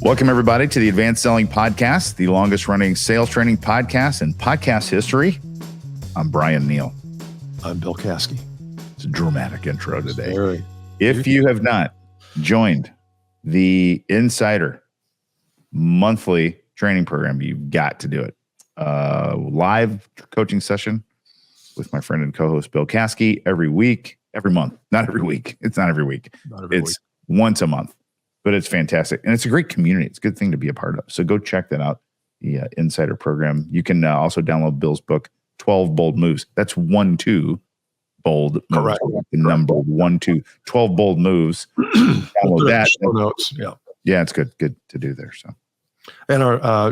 Welcome, everybody, to the Advanced Selling Podcast, the longest-running sales training podcast in podcast history. I'm Bryan Neal. I'm Bill Caskey. It's a dramatic intro today. Very. If you have not joined the Insider monthly training program, you've got to do it. Live coaching session with my friend and co-host Bill Caskey every month. Not every week. It's not every week. It's once a month. But it's fantastic. And it's a great community. It's a good thing to be a part of. So go check that out, the Insider program. You can also download Bill's book, 12 Bold Moves. That's 1-2 bold Correct. moves. The number 1-2, 12 bold moves. Download that. Show notes. Yeah, it's good to do there. So, and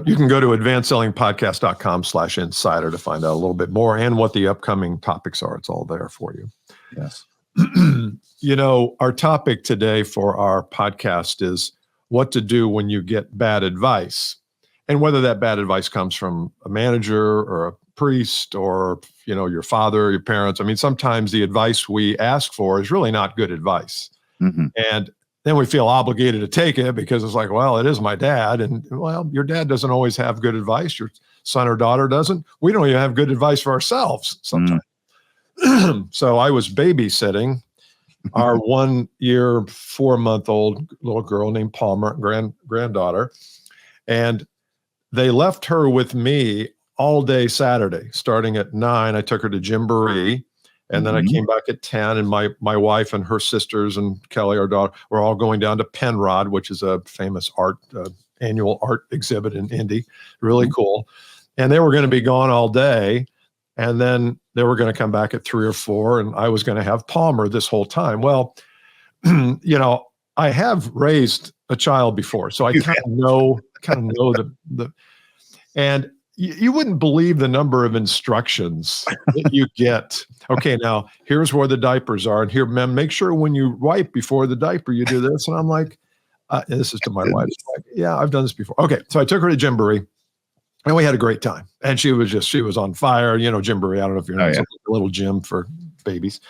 you can go to advancedsellingpodcast.com/insider to find out a little bit more and what the upcoming topics are. It's all there for you. yes. You know, our topic today for our podcast is what to do when you get bad advice, and whether that bad advice comes from a manager or a priest or, you know, your father, your parents. I mean, sometimes the advice we ask for is really not good advice. Mm-hmm. And then we feel obligated to take it because it's like, well, it is my dad. And well, your dad doesn't always have good advice. Your son or daughter doesn't. We don't even have good advice for ourselves sometimes. So I was babysitting our 1 year, 4-month-old little girl named Palmer, granddaughter. And they left her with me all day Saturday, starting at 9. I took her to Gymboree. And then I came back at 10, and my wife and her sisters and Kelly, our daughter, were all going down to Penrod, which is a famous annual art exhibit in Indy. Really cool. And they were going to be gone all day. And then they were going to come back at 3 or 4, and I was going to have Palmer this whole time. Well, you know, I have raised a child before, so I kind of know the and you wouldn't believe the number of instructions that you get. Okay, now here's where the diapers are, and here, ma'am, make sure when you wipe before the diaper, you do this. And I'm like, and this is to my wife. Like, yeah, I've done this before. Okay, so I took her to Gymboree. And we had a great time. And she was on fire. You know, Gymboree, I don't know if you know, it's a little gym for babies.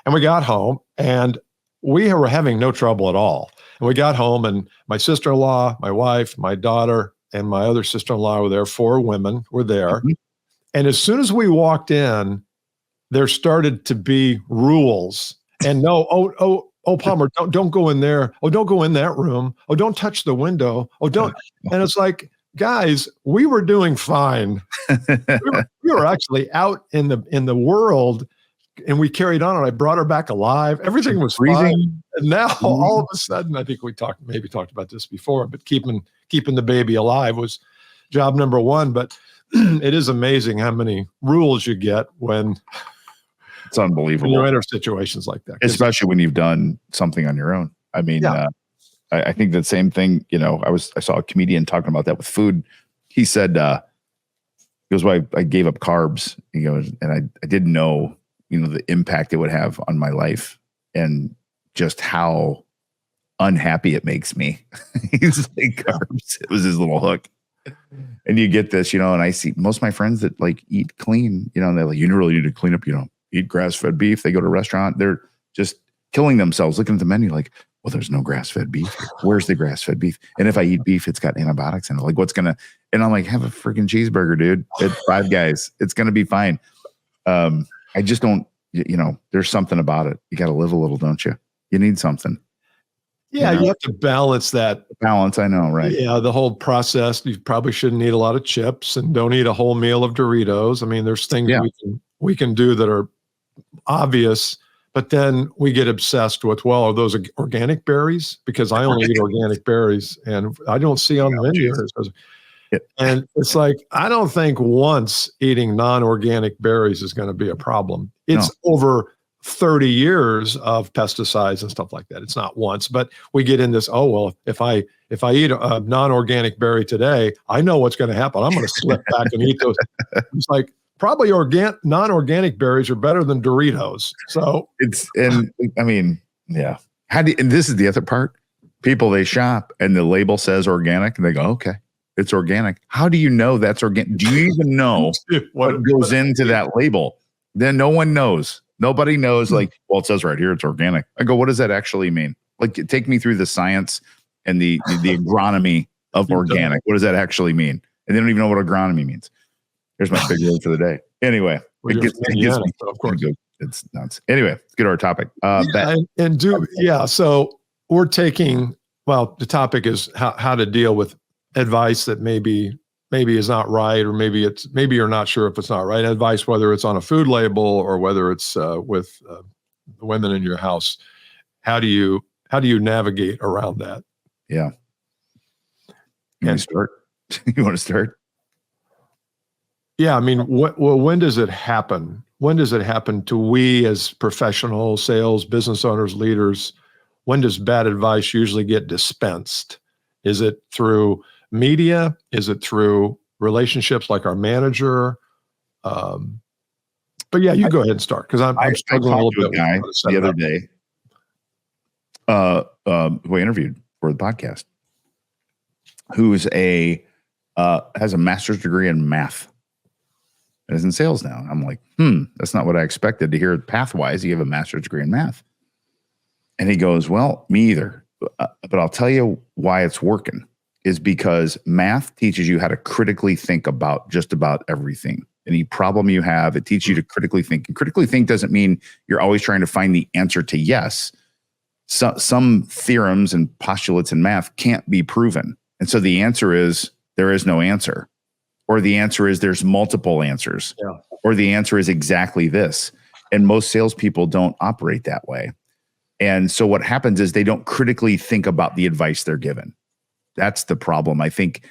And we got home, and we were having no trouble at all. And we got home, and my sister-in-law, my wife, my daughter, and my other sister-in-law were there. 4 women were there. Mm-hmm. And as soon as we walked in, there started to be rules. And no, oh, Palmer, don't go in there. Oh, don't go in that room. Oh, don't touch the window. Oh, don't. And it's like, guys, we were doing fine. we were actually out in the world, and we carried on. And I brought her back alive. Everything was fine. And now, all of a sudden, I think we talked about this before, but keeping the baby alive was job number 1. But it is amazing how many rules you get when it's unbelievable. When you enter situations like that, especially when you've done something on your own. I mean. Yeah. I think the same thing, you know, I saw a comedian talking about that with food. He said, he goes, well, I gave up carbs. He goes, and I didn't know, you know, the impact it would have on my life and just how unhappy it makes me. He's like, carbs. It was his little hook. And you get this, you know, and I see most of my friends that like eat clean, you know, and they're like, you really need to clean up, you know, eat grass-fed beef. They go to a restaurant, they're just killing themselves looking at the menu like, well, there's no grass-fed beef. Where's the grass-fed beef? And if I eat beef, it's got antibiotics in it. Like, and I'm like, have a freaking cheeseburger, dude. At Five Guys. It's going to be fine. I just don't, you know, there's something about it. You got to live a little, don't you? You need something. Yeah, you have to balance that. Balance, I know, right? Yeah, the whole process. You probably shouldn't eat a lot of chips and don't eat a whole meal of Doritos. I mean, there's things we can do that are obvious. But then we get obsessed with, well, are those organic berries? Because I only eat organic berries, and I don't see on the menu. And it's like, I don't think once eating non-organic berries is going to be a problem. It's over 30 years of pesticides and stuff like that. It's not once, but we get in this, oh, well, if I eat a non-organic berry today, I know what's going to happen. I'm going to slip back and eat those. It's like, probably non-organic berries are better than Doritos. So and this is the other part. People, they shop and the label says organic and they go, okay, it's organic. How do you know that's organic? Do you even know what goes into that label? Then no one knows. Nobody knows. Like, well, it says right here it's organic. I go, what does that actually mean? Like, take me through the science and the agronomy of organic. What does that actually mean? And they don't even know what agronomy means. There's my big word for the day. Anyway, of course. It's nuts. Anyway, let's get to our topic. So we're taking, well, the topic is how to deal with advice that maybe is not right, or maybe you're not sure if it's not right. Advice, whether it's on a food label or whether it's with the women in your house. How do you navigate around that? Yeah. You want to start? Yeah. I mean, when does it happen? When does it happen to we as professional sales, business owners, leaders? When does bad advice usually get dispensed? Is it through media? Is it through relationships like our manager? But yeah, you go ahead and start, because I'm struggling a little bit. Guy the other day, who I interviewed for the podcast, who's has a master's degree in math and is in sales now. I'm like, that's not what I expected to hear pathwise. You have a master's degree in math. And he goes, well, me either. But I'll tell you why it's working is because math teaches you how to critically think about just about everything. Any problem you have, it teaches you to critically think. And critically think doesn't mean you're always trying to find the answer to yes. Some theorems and postulates in math can't be proven. And so the answer is there is no answer. Or the answer is there's multiple answers. Yeah. Or the answer is exactly this. And most salespeople don't operate that way. And so what happens is they don't critically think about the advice they're given. That's the problem. I think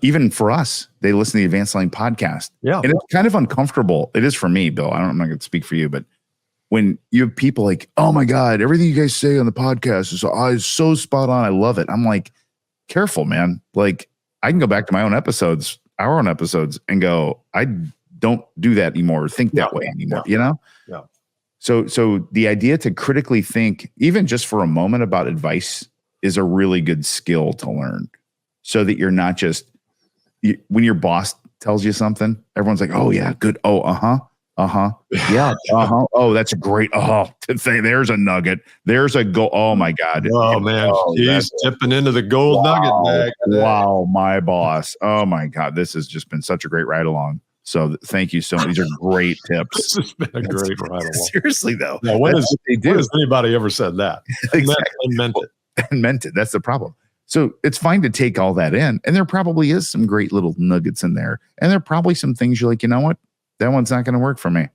even for us, they listen to the Advanced Selling podcast. Yeah. And it's kind of uncomfortable. It is for me, Bill. I'm not going to speak for you, but when you have people like, oh my God, everything you guys say on the podcast is so spot on. I love it. I'm like, careful, man. Like, I can go back to my own episodes, our own episodes, and go, I don't do that anymore or think that way anymore, you know? Yeah. So the idea to critically think, even just for a moment, about advice is a really good skill to learn, so that you're not just, when your boss tells you something, everyone's like, oh yeah, good. Oh, yeah. Oh, that's great. Oh, to say there's a nugget. There's a go. Oh my God. Oh man. He's dipping into the gold nugget bag. Wow. My boss. Oh my God. This has just been such a great ride along. So thank you so much. These are great tips. This has been a great ride along. Seriously though. Now, when has anybody ever said that? Exactly. And meant it. And meant it. That's the problem. So it's fine to take all that in. And there probably is some great little nuggets in there. And there are probably some things you're like, you know what? That one's not going to work for me. I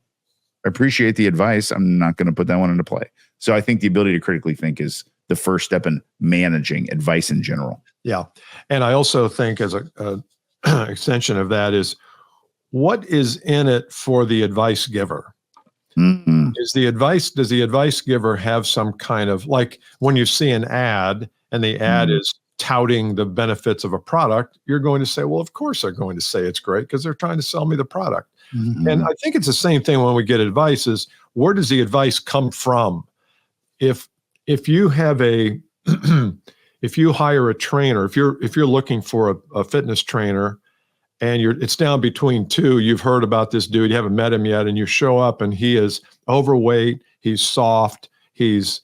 appreciate the advice. I'm not going to put that one into play. So I think the ability to critically think is the first step in managing advice in general. Yeah. And I also think, as a extension of that, is what is in it for the advice giver? Mm-hmm. Does the advice giver have some kind of, like when you see an ad and the ad is touting the benefits of a product, you're going to say, well, of course they're going to say it's great because they're trying to sell me the product. Mm-hmm. And I think it's the same thing when we get advice, is where does the advice come from? If you have if you hire a trainer, if you're looking for a fitness trainer, and it's down between two, you've heard about this dude, you haven't met him yet, and you show up and he is overweight, he's soft, he's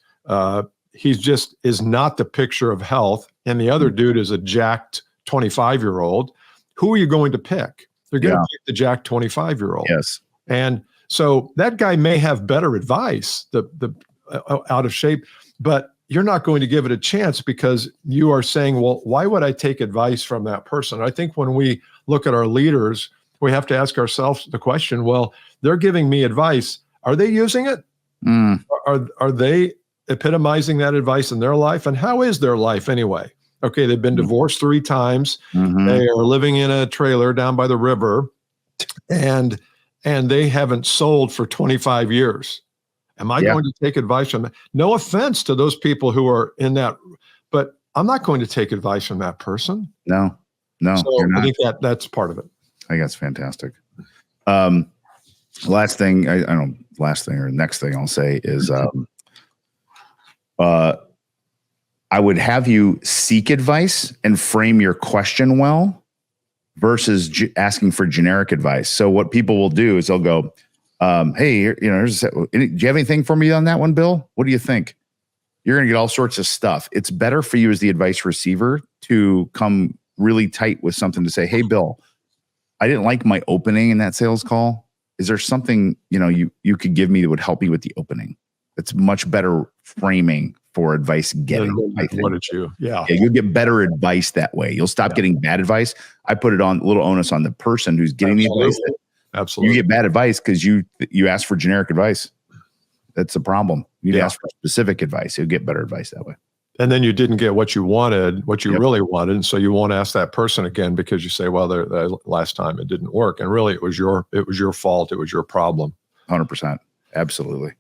just is not the picture of health, and the other dude is a jacked 25-year-old, who are you going to pick? They're going to pick the jacked 25-year-old. Yes. And so that guy may have better advice, the out of shape, but you're not going to give it a chance because you are saying, well, why would I take advice from that person? I think when we look at our leaders, we have to ask ourselves the question, well, they're giving me advice. Are they using it? Are they epitomizing that advice in their life? And how is their life anyway? Okay, they've been divorced 3 times. Mm-hmm. They are living in a trailer down by the river, and they haven't sold for 25 years. Am I going to take advice from that? No offense to those people who are in that, but I'm not going to take advice from that person. No. So I think that's part of it. I think that's fantastic. Last thing next thing I'll say is, I would have you seek advice and frame your question well versus asking for generic advice. So what people will do is they'll go, hey, do you have anything for me on that one, Bill? What do you think? You're going to get all sorts of stuff. It's better for you as the advice receiver to come really tight with something to say, hey, Bill, I didn't like my opening in that sales call. Is there something, you could give me that would help me with the opening? It's much better framing for advice getting. What did you? Yeah. You'll get better advice that way. You'll stop getting bad advice. I put it on a little onus on the person who's getting the advice. Absolutely. You get bad advice because you ask for generic advice. That's the problem. You ask for specific advice. You'll get better advice that way. And then you didn't get what you wanted, what you really wanted. And so you won't ask that person again because you say, well, the last time it didn't work. And really it was your fault. It was your problem. 100%. Absolutely.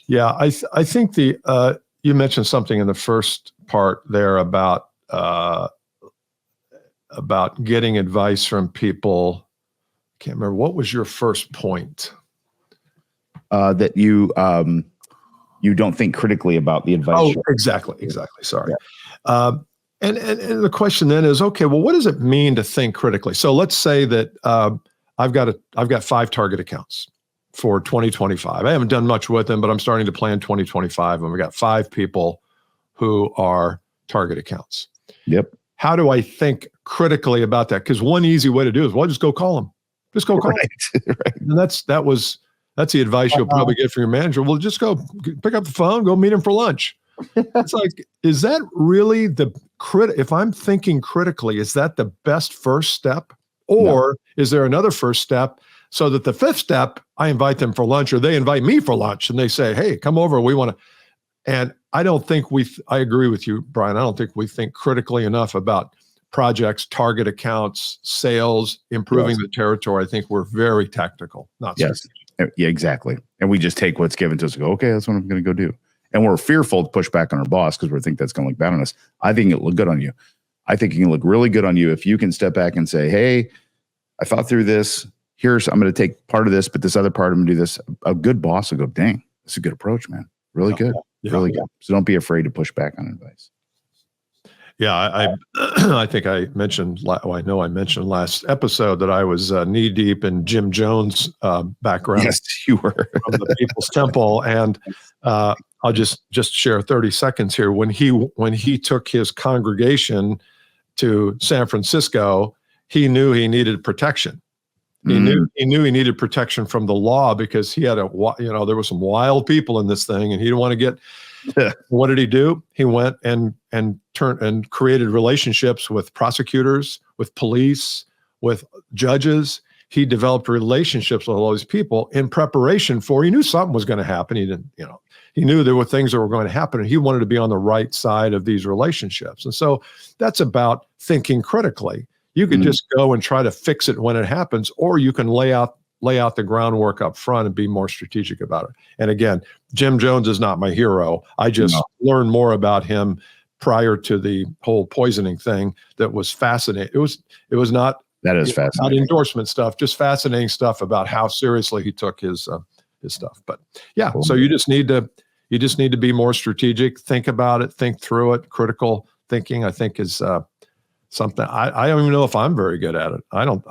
Yeah. I think you mentioned something in the first part there about getting advice from people. I can't remember. What was your first point? That you don't think critically about the advice. Oh, exactly. Sorry. Yeah. And the question then is, okay, well, what does it mean to think critically? So let's say that I've got 5 target accounts for 2025. I haven't done much with them, but I'm starting to plan 2025, and we've got 5 people who are target accounts. Yep. How do I think critically about that? Because one easy way to do it is, well, just go call them. Just go call them. Right. And that's the advice you'll probably get from your manager. Well, just go pick up the phone, go meet him for lunch. It's like, is that really if I'm thinking critically, is that the best first step? Or is there another first step so that the 5th step, I invite them for lunch, or they invite me for lunch and they say, hey, come over. We want to. And I don't think I agree with you, Bryan. I don't think we think critically enough about projects, target accounts, sales, improving the territory. I think we're very tactical, not strategic. Yeah, exactly. And we just take what's given to us and go, okay, that's what I'm going to go do. And we're fearful to push back on our boss because we think that's going to look bad on us. I think it'll look good on you. I think it can look really good on you if you can step back and say, hey, I thought through this. I'm going to take part of this, but this other part, I'm going to do this. A good boss will go, dang, that's a good approach, man. Really good. Really good. So don't be afraid to push back on advice. Yeah, I think I mentioned, I know I mentioned last episode that I was knee deep in Jim Jones' background. Yes, you were. From the People's Temple. And I'll just share 30 seconds here. When he took his congregation to San Francisco, he knew he needed protection. He knew he needed protection from the law because he had there were some wild people in this thing, and he didn't want to get. What did he do? He went and created relationships with prosecutors, with police, with judges. He developed relationships with all these people in preparation for. He knew something was going to happen. He didn't, he knew there were things that were going to happen, and he wanted to be on the right side of these relationships. And so that's about thinking critically. You could just go and try to fix it when it happens, or you can lay out the groundwork up front and be more strategic about it. And again, Jim Jones is not my hero. I just learned more about him prior to the whole poisoning thing. That was fascinating. It was not. That is fascinating. Not endorsement stuff, just fascinating stuff about how seriously he took his stuff. But yeah, cool. So you just need to be more strategic. Think about it. Think through it. Critical thinking, I think, is something I don't even know if I'm very good at it. I don't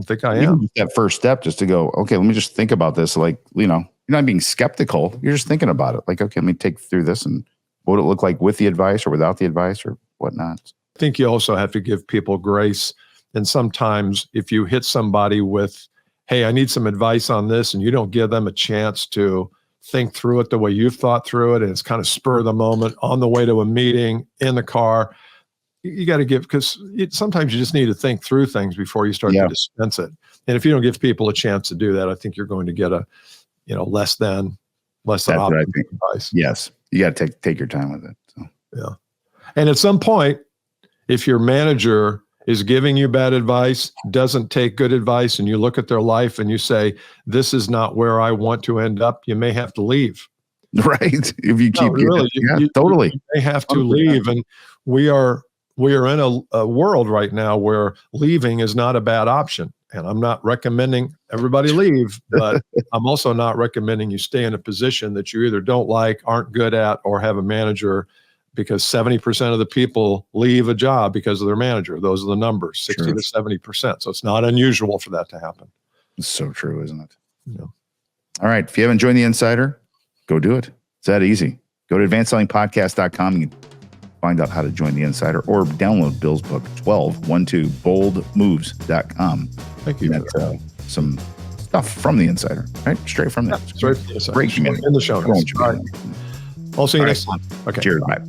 think I am. That first step, just to go, okay, let me just think about this. Like, you're not being skeptical. You're just thinking about it. Like, okay, let me take through this, and what would it look like with the advice or without the advice or whatnot? I think you also have to give people grace. And sometimes if you hit somebody with, hey, I need some advice on this, and you don't give them a chance to think through it the way you've thought through it, and it's kind of spur of the moment on the way to a meeting, in the car, you got to give, because sometimes you just need to think through things before you start to dispense it. And if you don't give people a chance to do that, I think you're going to get a, less than optimal advice. Yes. You got to take your time with it. So. Yeah. And at some point, if your manager is giving you bad advice, doesn't take good advice, and you look at their life and you say, this is not where I want to end up, you may have to leave. Right. If you keep totally. You may have to leave. And we are in a world right now where leaving is not a bad option. And I'm not recommending everybody leave, but I'm also not recommending you stay in a position that you either don't like, aren't good at, or have a manager, because 70% of the people leave a job because of their manager. Those are the numbers, 60 to 70%. So it's not unusual for that to happen. It's so true, isn't it? Yeah. All right. If you haven't joined the Insider, go do it. It's that easy. Go to advancedsellingpodcast.com. find out how to join the Insider or download Bill's book, 12boldmoves.com. Thank you. That's some stuff from the Insider, right? Straight from there. Straight from the Insider. Great community. In the show notes. All right. I'll see you next time. Okay. Cheers. Bye.